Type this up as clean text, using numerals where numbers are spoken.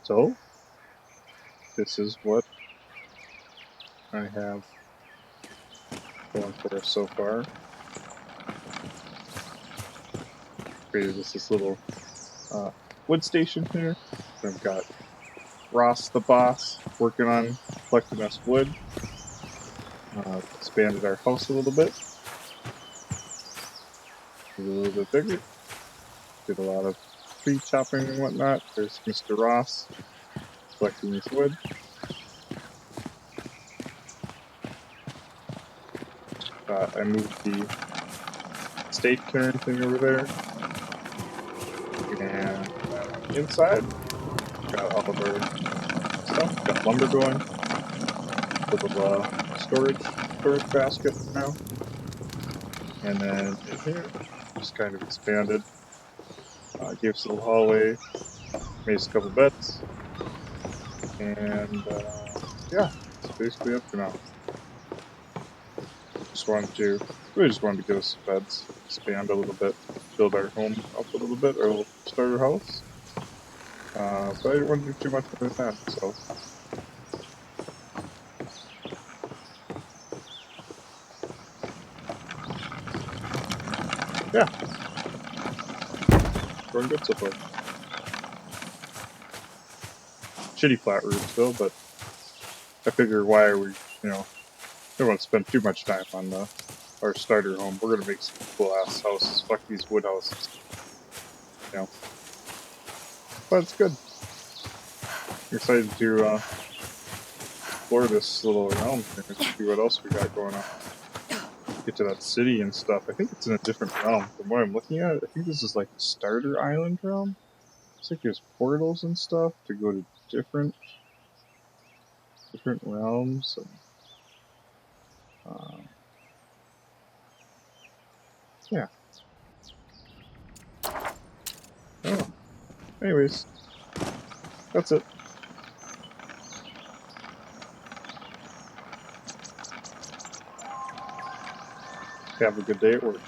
So, this is what I have going for us so far. Created this little uh, wood station here. I've got Ross the boss working on collecting us wood. Expanded our house a little bit, made it a little bit bigger. Did a lot of tree chopping and whatnot. There's Mr. Ross collecting his wood. I moved the steak and everything over there. And on the inside, got all of our stuff. Got lumber going. Little storage basket now. And then in here, just kind of expanded. Gave us a little hallway. Made us a couple beds. And yeah, it's basically up for now. Really just wanted to get us some beds, expand a little bit, build our home up a little bit, our little starter house. But I didn't want to do too much more than that, so yeah, going good so far. Shitty flat roof still, but I figure why are we, don't want to spend too much time on our starter home. We're gonna make some cool ass houses. Fuck these wood houses, you know. But it's good. I'm excited to explore this little realm here and see what else we got going on. Get to that city and stuff. I think it's in a different realm from what I'm looking at. I think this is like the starter island realm. It's like there's portals and stuff to go to different realms. And, yeah. Oh. Anyways, that's it. Have a good day at work.